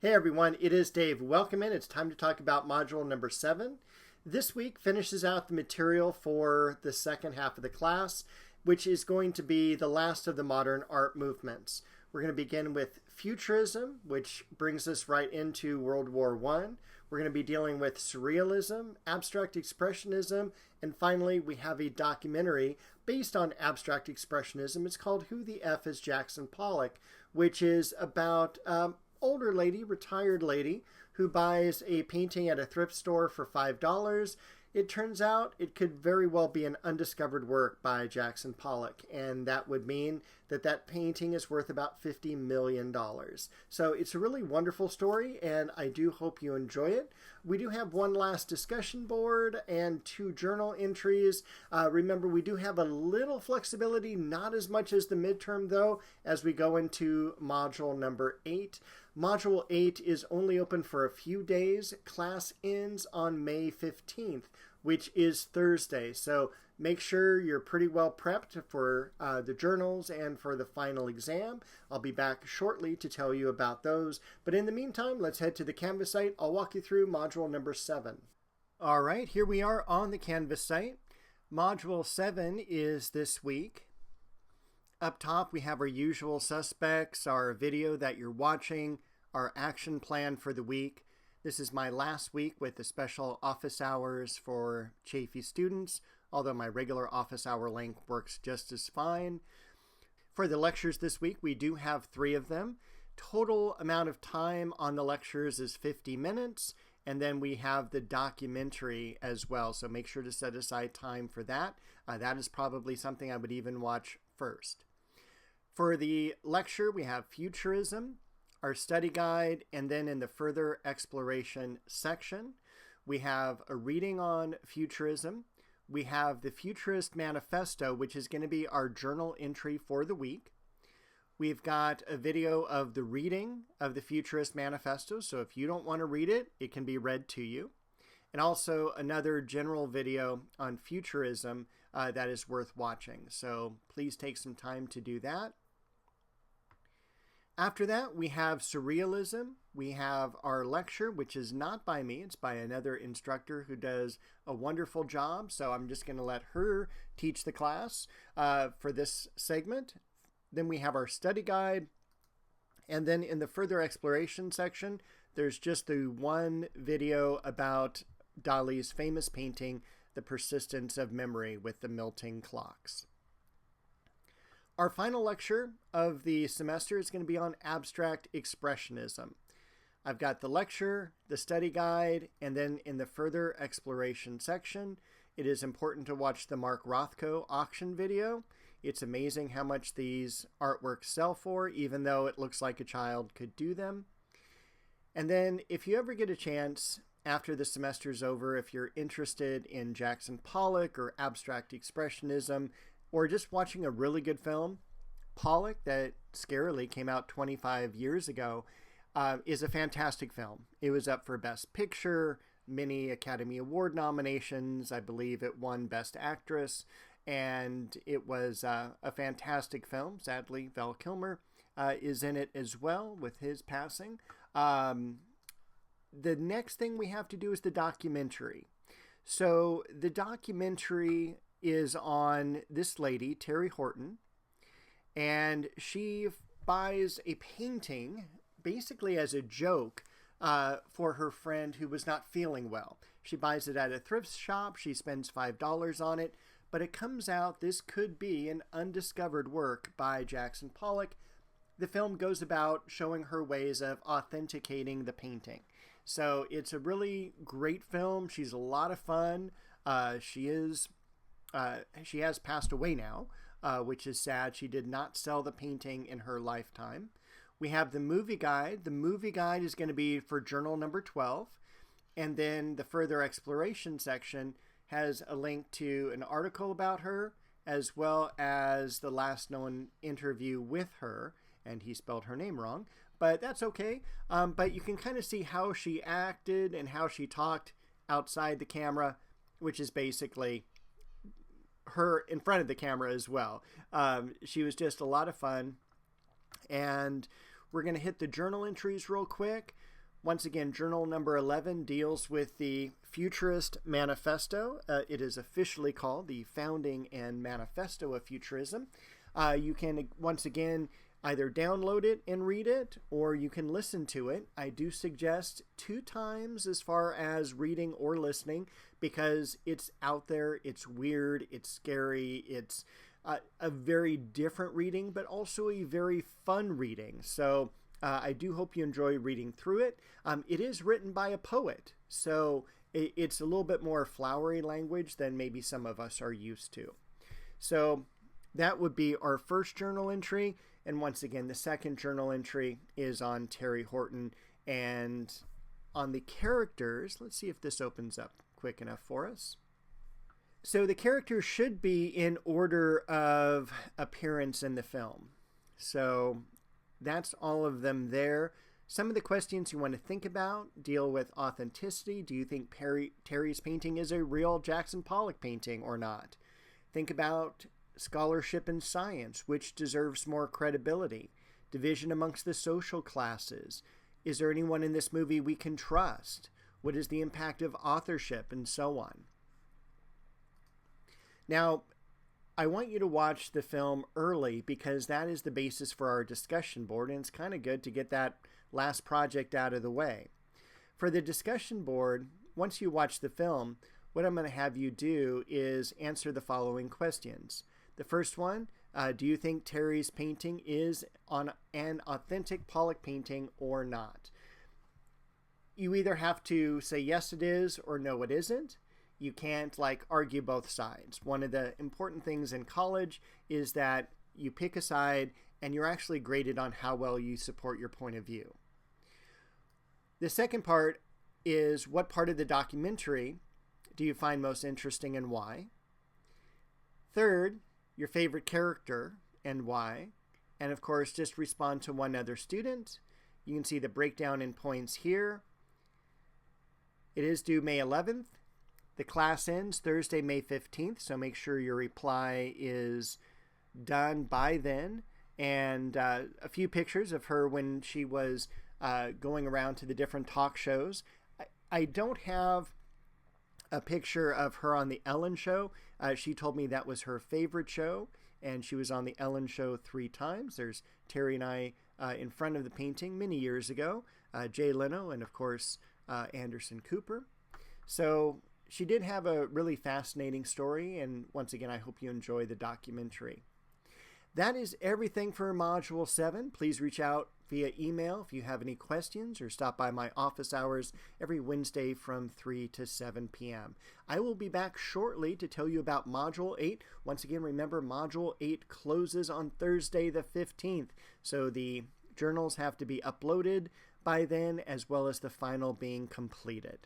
Hey everyone, it is Dave. Welcome in. It's time to talk about module number 7. This week finishes out the material for the second half of the class, which is going to be the last of the modern art movements. We're going to begin with Futurism, which brings us right into World War I. We're going to be dealing with Surrealism, Abstract Expressionism, and finally we have a documentary based on Abstract Expressionism. It's called Who the F is Jackson Pollock, which is about older lady, retired lady, who buys a painting at a thrift store for $5. It turns out it could very well be an undiscovered work by Jackson Pollock, and that would mean that that painting is worth about $50 million. So it's a really wonderful story, and I do hope you enjoy it. We do have one last discussion board and 2 journal entries. Remember, we do have a little flexibility, not as much as the midterm, though, as we go into module number 8. Module 8 is only open for a few days. Class ends on May 15th, which is Thursday. So make sure you're pretty well prepped for the journals and for the final exam. I'll be back shortly to tell you about those. But in the meantime, let's head to the Canvas site. I'll walk you through module number 7. All right, here we are on the Canvas site. Module 7 is this week. Up top, we have our usual suspects, our video that you're watching, our action plan for the week. This is my last week with the special office hours for Chaffey students, although my regular office hour length works just as fine. For the lectures this week, we do have 3 of them. Total amount of time on the lectures is 50 minutes, and then we have the documentary as well, so make sure to set aside time for that. That is probably something I would even watch first. For the lecture, we have Futurism, our study guide, and then in the further exploration section, we have a reading on Futurism. We have the Futurist Manifesto, which is going to be our journal entry for the week. We've got a video of the reading of the Futurist Manifesto, so if you don't want to read it, it can be read to you. And also another general video on Futurism that is worth watching. So please take some time to do that. After that, we have Surrealism. We have our lecture, which is not by me. It's by another instructor who does a wonderful job. So I'm just going to let her teach the class for this segment. Then we have our study guide. And then in the further exploration section, there's just the one video about Dali's famous painting, The Persistence of Memory with the Melting Clocks. Our final lecture of the semester is going to be on Abstract Expressionism. I've got the lecture, the study guide, and then in the further exploration section, it is important to watch the Mark Rothko auction video. It's amazing how much these artworks sell for, even though it looks like a child could do them. And then if you ever get a chance after the semester's over, if you're interested in Jackson Pollock or Abstract Expressionism, or just watching a really good film, Pollock, that scarily came out 25 years ago, is a fantastic film. It was up for Best Picture, many Academy Award nominations. I believe it won Best Actress, and it was a fantastic film. Sadly, Val Kilmer is in it as well with his passing. The next thing we have to do is the documentary. So the documentary is on this lady, Terry Horton, and she buys a painting basically as a joke for her friend who was not feeling well. She buys it at a thrift shop. She spends $5 on it, but it comes out this could be an undiscovered work by Jackson Pollock. The film goes about showing her ways of authenticating the painting. So it's a really great film. She's a lot of fun. She has passed away now, which is sad. She did not sell the painting in her lifetime. We have the movie guide. The movie guide is going to be for journal number 12. And then the further exploration section has a link to an article about her, as well as the last known interview with her. And he spelled her name wrong, but that's okay. But you can kind of see how she acted and how she talked outside the camera, which is basically her in front of the camera as well. She was just a lot of fun. And we're going to hit the journal entries real quick. Once again, journal number 11 deals with the Futurist Manifesto. It is officially called the Founding and Manifesto of Futurism. You can, once again, either download it and read it, or you can listen to it. I do suggest 2 times as far as reading or listening, because it's out there, it's weird, it's scary, it's a very different reading, but also a very fun reading. So I do hope you enjoy reading through it. It is written by a poet, so it's a little bit more flowery language than maybe some of us are used to. So that would be our first journal entry. And once again, the second journal entry is on Terry Horton. And on the characters, let's see if this opens up quick enough for us. So the characters should be in order of appearance in the film. So that's all of them there. Some of the questions you want to think about deal with authenticity. Do you think Terry's painting is a real Jackson Pollock painting or not? Think about scholarship in science, which deserves more credibility. Division amongst the social classes. Is there anyone in this movie we can trust? What is the impact of authorship, and so on? Now, I want you to watch the film early, because that is the basis for our discussion board, and it's kind of good to get that last project out of the way. For the discussion board, once you watch the film, what I'm going to have you do is answer the following questions. The first one, do you think Terry's painting is on an authentic Pollock painting or not? You either have to say yes it is or no it isn't. You can't argue both sides. One of the important things in college is that you pick a side and you're actually graded on how well you support your point of view. The second part is, what part of the documentary do you find most interesting and why? Third, your favorite character and why. And of course, just respond to one other student. You can see the breakdown in points here. It is due May 11th. The class ends Thursday, May 15th, so make sure your reply is done by then. And a few pictures of her when she was going around to the different talk shows. I don't have a picture of her on the Ellen Show. She told me that was her favorite show, and she was on the Ellen Show 3 times. There's Terry and I in front of the painting many years ago, Jay Leno, and of course Anderson Cooper. So she did have a really fascinating story, and once again, I hope you enjoy the documentary. That is everything for Module 7. Please reach out via email if you have any questions, or stop by my office hours every Wednesday from 3 to 7 p.m. I will be back shortly to tell you about Module 8. Once again, remember, Module 8 closes on Thursday the 15th, so the journals have to be uploaded by then, as well as the final being completed.